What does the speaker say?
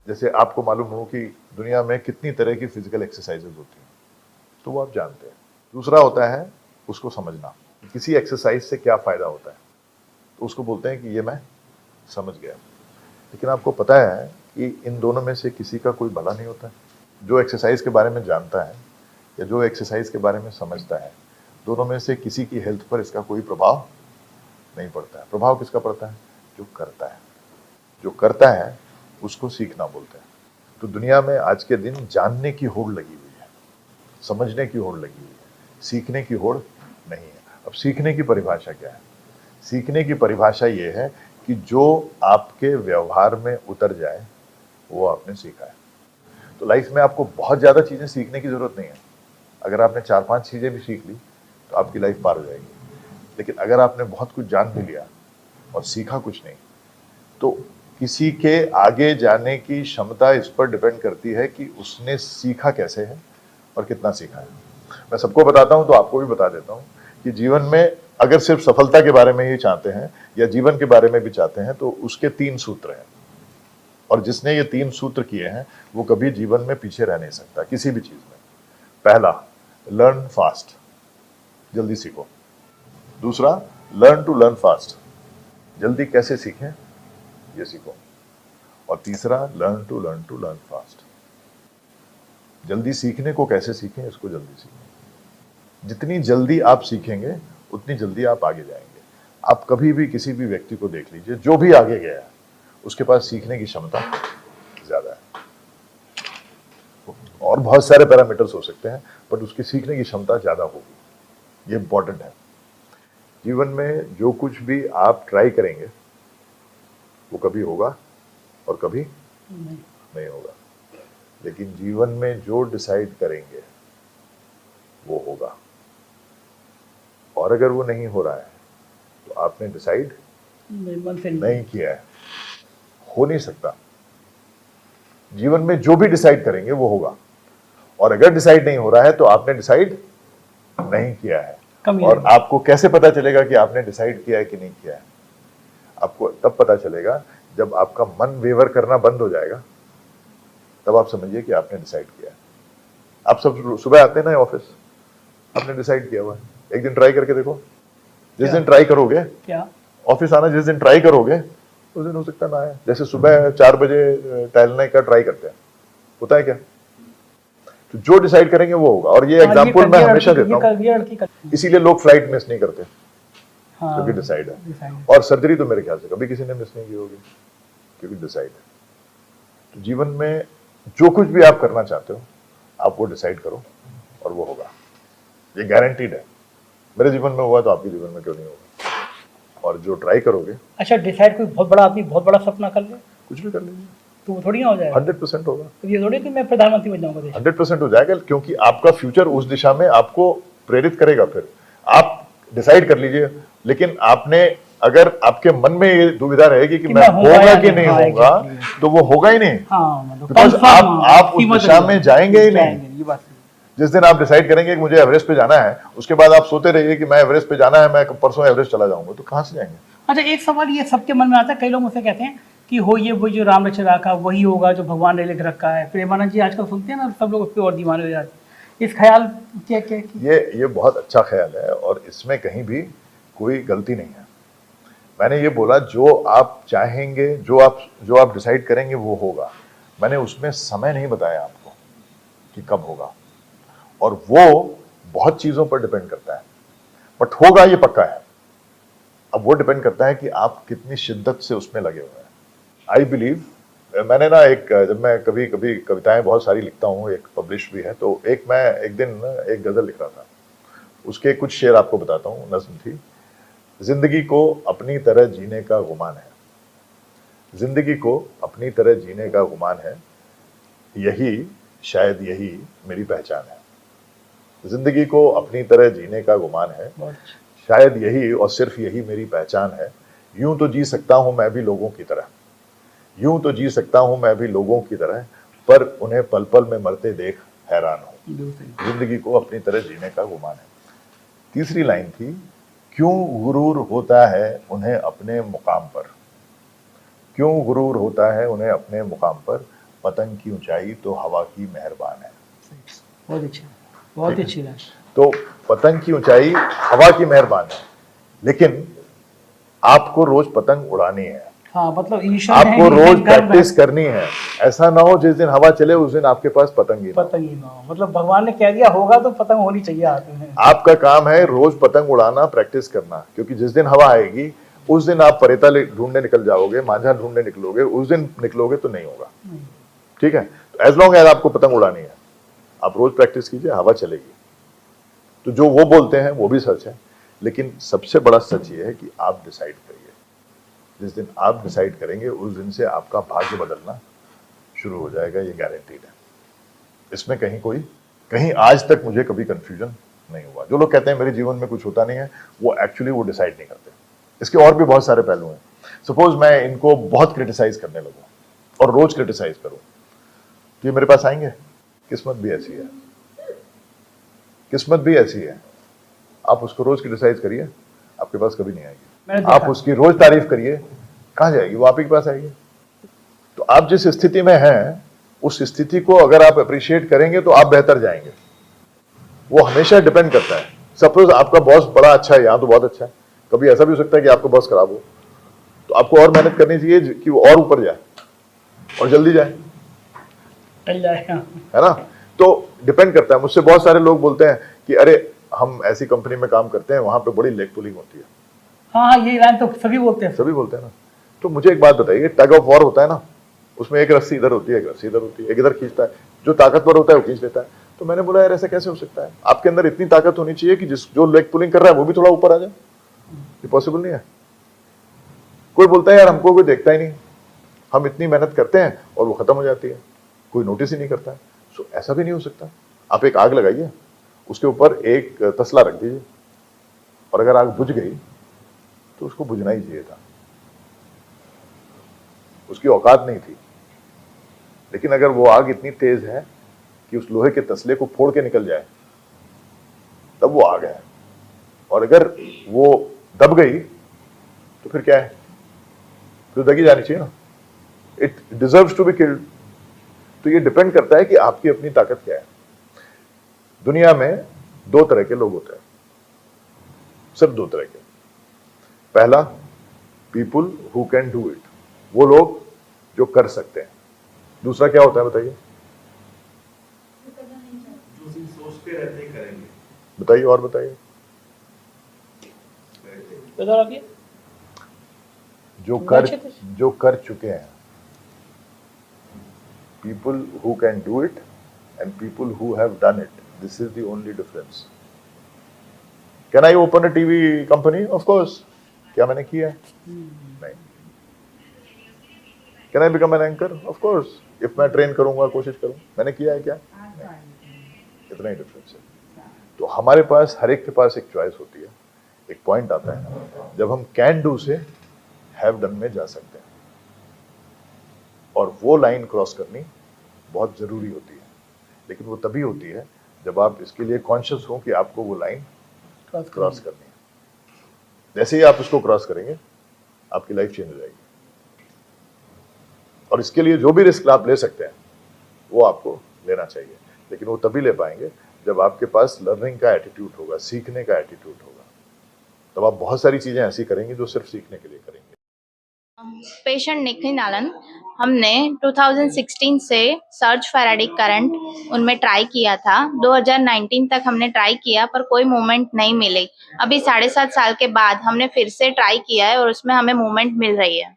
जैसे आपको मालूम हो कि दुनिया में कितनी तरह की फिजिकल एक्सरसाइजेज होती हैं, तो वो आप जानते हैं। दूसरा होता है उसको समझना, किसी एक्सरसाइज से क्या फायदा होता है, तो उसको बोलते हैं कि ये मैं समझ गया। लेकिन आपको पता है कि इन दोनों में से किसी का कोई भला नहीं होता है। जो एक्सरसाइज के बारे में जानता है या जो एक्सरसाइज के बारे में समझता है, दोनों में से किसी की हेल्थ पर इसका कोई प्रभाव नहीं पड़ता है। प्रभाव किसका पड़ता है? जो करता है। जो करता है उसको सीखना बोलते हैं। तो दुनिया में आज के दिन जानने की होड़ लगी हुई है, समझने की होड़ लगी हुई है, सीखने की होड़ नहीं है। अब सीखने की परिभाषा क्या है? सीखने की परिभाषा ये है कि जो आपके व्यवहार में उतर जाए वो आपने सीखा है। तो लाइफ में आपको बहुत ज्यादा चीजें सीखने की जरूरत नहीं है। अगर आपने 4-5 चीजें भी सीख ली तो आपकी लाइफ पार हो जाएगी। लेकिन अगर आपने बहुत कुछ जान भी लिया और सीखा कुछ नहीं, तो किसी के आगे जाने की क्षमता इस पर डिपेंड करती है कि उसने सीखा कैसे है और कितना सीखा है। मैं सबको बताता हूं तो आपको भी बता देता हूं कि जीवन में अगर सिर्फ सफलता के बारे में ही चाहते हैं या जीवन के बारे में भी चाहते हैं तो उसके 3 सूत्र हैं। और जिसने ये 3 सूत्र किए हैं वो कभी जीवन में पीछे रह नहीं सकता किसी भी चीज में। पहला, लर्न फास्ट, जल्दी सीखो। दूसरा, लर्न टू लर्न फास्ट, जल्दी कैसे सीखें ये सीखो। और तीसरा, लर्न टू लर्न फास्ट, जल्दी सीखने को कैसे सीखें, इसको जल्दी सीखें। जितनी जल्दी आप सीखेंगे उतनी जल्दी आप आगे जाएंगे। आप कभी भी किसी भी व्यक्ति को देख लीजिए, जो भी आगे गया है उसके पास सीखने की क्षमता ज्यादा है। और बहुत सारे पैरामीटर्स हो सकते हैं बट उसकी सीखने की क्षमता ज्यादा होगी। ये इंपॉर्टेंट है। जीवन में जो कुछ भी आप ट्राई करेंगे वो कभी होगा और कभी नहीं होगा। लेकिन जीवन में जो डिसाइड करेंगे वो होगा। और अगर वो नहीं हो रहा है तो आपने डिसाइड नहीं किया है, हो नहीं सकता। जीवन में जो भी डिसाइड करेंगे वो होगा। और अगर डिसाइड नहीं हो रहा है तो आपने डिसाइड नहीं किया है। और आपको कैसे पता चलेगा कि आपने डिसाइड किया है कि नहीं किया है? आपको तब पता चलेगा जब आपका मन वेवर करना बंद हो जाएगा, तब आप समझिए कि आपने डिसाइड किया है। आप सब सुबह आते हैं ना ऑफिस, आपने डिसाइड किया हुआ है। एक दिन ट्राई करके देखो। जिस दिन ट्राई करोगे ऑफिस आना, जिस दिन ट्राई करोगे उस दिन हो सकता ना आए। जैसे सुबह 4 बजे टहलने का ट्राई करते हैं, होता है क्या? तो जो डिसाइड करेंगे वो होगा। और ये एग्जांपल मैं हमेशा देता हूं, इसीलिए लोग फ्लाइट मिस नहीं करते क्योंकि डिसाइड है। और सर्जरी तो मेरे ख्याल से कभी किसी ने मिस नहीं की होगी क्योंकि डिसाइड है। तो जीवन में जो कुछ भी आप करना चाहते हो आप वो डिसाइड करो और वो होगा। ये गारंटीड है। मेरे जीवन में हुआ तो आपके जीवन में क्यों नहीं होगा? और जो ट्राई करोगे। अच्छा, डिसाइड कोई बहुत बड़ा आदमी बहुत बड़ा सपना कर ले, कुछ भी कर लीजिए, तो वो थोड़ी ना हो जाएगा। 100% होगा। तो ये थोड़ी कि मैं प्रधानमंत्री बन जाऊंगा। 100% हो जाएगा क्योंकि आपका फ्यूचर उस दिशा में आपको प्रेरित करेगा। फिर आप डिसाइड कर लीजिए। लेकिन आपने, अगर आपके मन में ये दुविधा रहेगी कि मैं होगा कि नहीं होगा, तो वो होगा ही नहीं। बिकॉज आप उस दिशा में जाएंगे ही नहीं। जिस दिन आप डिसाइड करेंगे कि मुझे एवरेस्ट पे जाना है, उसके बाद आप सोते रहिए कि मैं एवरेस्ट पे जाना है, मैं परसों एवरेस्ट चला जाऊंगा, तो कहां से जाएंगे? अच्छा, एक सवाल ये सबके मन में आता है। कई लोग मुझसे कहते हैं कि हो ये वो जो राम रचा का वही होगा जो भगवान ने लिख रखा है। प्रेमानंद जी आजकल सुनते हैं ना, सब लोग उस पर और दीवाने हो जाते हैं। इस ख्याल क्या क्या ये बहुत अच्छा ख्याल है और इसमें कहीं भी कोई गलती नहीं है। मैंने ये बोला जो आप चाहेंगे, जो आप डिसाइड करेंगे वो होगा। मैंने उसमें समय नहीं बताया आपको कि कब होगा, और वो बहुत चीजों पर डिपेंड करता है। बट होगा ये पक्का है। अब वो डिपेंड करता है कि आप कितनी शिद्दत से उसमें लगे हुए हैं। आई बिलीव, मैंने ना जब मैं कभी कभी कविताएं बहुत सारी लिखता हूँ, एक पब्लिश भी है, तो मैं एक दिन एक गजल लिख रहा था। उसके कुछ शेर आपको बताता हूँ। नज्म थी, जिंदगी को अपनी तरह जीने का गुमान है, जिंदगी को अपनी तरह जीने का गुमान है, यही शायद यही मेरी पहचान है। जिंदगी को अपनी तरह जीने का गुमान है, शायद यही और सिर्फ यही मेरी पहचान है। यूं तो जी सकता हूं मैं भी लोगों की तरह, यूं तो जी सकता हूं मैं भी लोगों की तरह, पर उन्हें पल पल में मरते देख हैरान हूं। जिंदगी को अपनी तरह जीने का गुमान है। तीसरी लाइन थी, क्यों गुरूर होता है उन्हें अपने मुकाम पर, क्यों गुरूर होता है उन्हें अपने मुकाम पर, पतंग की ऊंचाई तो हवा की मेहरबान है। बहुत अच्छा, बहुत अच्छी बात। तो पतंग की ऊंचाई हवा की मेहरबान है, लेकिन आपको रोज पतंग उड़ानी है, हाँ, मतलब ईश्वर ने आपको रोज जिस घर में प्रैक्टिस करनी है। ऐसा ना हो जिस दिन हवा चले उस दिन आपके पास पतंग ही ना हो। पतंग ही ना हो, मतलब भगवान ने कह दिया होगा तो पतंग होनी चाहिए हाथ में। आपका काम है रोज पतंग उड़ाना, प्रैक्टिस करना, क्योंकि जिस दिन हवा आएगी उस दिन आप परेता ढूंढने निकल जाओगे, मांझा ढूंढने निकलोगे, उस दिन निकलोगे तो नहीं होगा। ठीक है, तो एज लॉन्ग एज आपको पतंग उड़ानी है, आप रोज प्रैक्टिस कीजिए, हवा चलेगी। तो जो वो बोलते हैं वो भी सच है, लेकिन सबसे बड़ा सच ये है कि आप डिसाइड करिए। जिस दिन आप डिसाइड करेंगे उस दिन से आपका भाग्य बदलना शुरू हो जाएगा, ये गारंटीड है। इसमें कहीं आज तक मुझे कभी कंफ्यूजन नहीं हुआ। जो लोग कहते हैं मेरे जीवन में कुछ होता नहीं है, वो एक्चुअली वो डिसाइड नहीं करते। इसके और भी बहुत सारे पहलू हैं। सपोज मैं इनको बहुत क्रिटिसाइज करने लगूं और रोज क्रिटिसाइज करूं, तो ये मेरे पास आएंगे? किस्मत भी ऐसी है, किस्मत भी ऐसी है। आप उसको रोज क्रिटिसाइज करिए, आपके पास कभी नहीं आएगी। आप उसकी रोज तारीफ करिए, कहां जाएगी वो? आप ही के पास आएगी। तो आप जिस स्थिति में हैं उस स्थिति को अगर आप अप्रिशिएट करेंगे तो आप बेहतर जाएंगे। वो हमेशा डिपेंड करता है। सपोज आपका बॉस बड़ा अच्छा है, यहां तो बहुत अच्छा है, कभी ऐसा भी हो सकता है कि आपका बॉस खराब हो, तो आपको और मेहनत करनी चाहिए कि वो और ऊपर जाए और जल्दी जाए, टल जाएगा, है ना? तो डिपेंड करता है। मुझसे बहुत सारे लोग बोलते हैं कि अरे हम ऐसी कंपनी में काम करते हैं, वहां पे बड़ी लेग पुलिंग होती है। हाँ, ये लाइन तो सभी बोलते हैं, सभी बोलते हैं ना। तो मुझे एक बात बताइए, टग ऑफ वॉर होता है ना, उसमें एक रस्सी इधर होती है, एक रस्सी इधर होती है, एक इधर खींचता है, जो ताकतवर होता है वो खींच लेता है। तो मैंने बोला यार ऐसा कैसे हो सकता है? आपके अंदर इतनी ताकत होनी चाहिए कि जो लेग पुलिंग कर रहा है वो भी थोड़ा ऊपर आ जाए। ये पॉसिबल नहीं है। कोई बोलता है यार हमको कोई देखता ही नहीं, हम इतनी मेहनत करते हैं और वो खत्म हो जाती है, कोई नोटिस ही नहीं करता है। सो ऐसा भी नहीं हो सकता। आप एक आग लगाइए, उसके ऊपर एक तसला रख दीजिए, और अगर आग बुझ गई तो उसको बुझना ही चाहिए था, उसकी औकात नहीं थी। लेकिन अगर वो आग इतनी तेज है कि उस लोहे के तसले को फोड़ के निकल जाए, तब वो आग है। और अगर वो दब गई तो फिर क्या है? फिर दगी जानी चाहिए ना। It deserves to be killed. तो ये डिपेंड करता है कि आपकी अपनी ताकत क्या है। दुनिया में दो तरह के लोग होते हैं, सिर्फ दो तरह के। पहला, people who can do it, वो लोग जो कर सकते हैं। दूसरा क्या होता है बताइए? जो सोचते रहते करेंगे। बताइए, और बताइए। जो कर चुके हैं। People who can do it and people who have done it, this is the only difference. Can I open a TV company? Of course. क्या मैंने किया? नहीं। Can I become an anchor? Of course, if मैं train करूंगा, कोशिश करूं। मैंने किया है क्या? नहीं। इतना ही डिफरेंस है। तो हमारे पास, हर एक के पास एक चॉइस होती है। एक पॉइंट आता है जब हम कैन डू से हैव डन में जा सकते हैं, और वो लाइन क्रॉस करनी बहुत जरूरी होती है। लेकिन वो तभी होती है जब आप इसके लिए कॉन्शियस हो कि आपको वो लाइन क्रॉस करनी है। जैसे ही आप उसको क्रॉस करेंगे, आपकी लाइफ चेंज हो जाएगी। और इसके लिए जो भी रिस्क आप ले सकते हैं वो आपको लेना चाहिए। लेकिन वो तभी ले पाएंगे जब आपके पास लर्निंग का एटीट्यूड होगा, सीखने का एटीट्यूड होगा। तब आप बहुत सारी चीजें ऐसी करेंगे जो सिर्फ सीखने के लिए करेंगे। पेशेंट निखिल नालन, हमने 2016 से सर्च फैराडिक करंट उनमें ट्राई किया था। 2019 तक हमने ट्राई किया पर कोई मूवमेंट नहीं मिली। अभी 7.5 साल के बाद हमने फिर से ट्राई किया है और उसमें हमें मूवमेंट मिल रही है।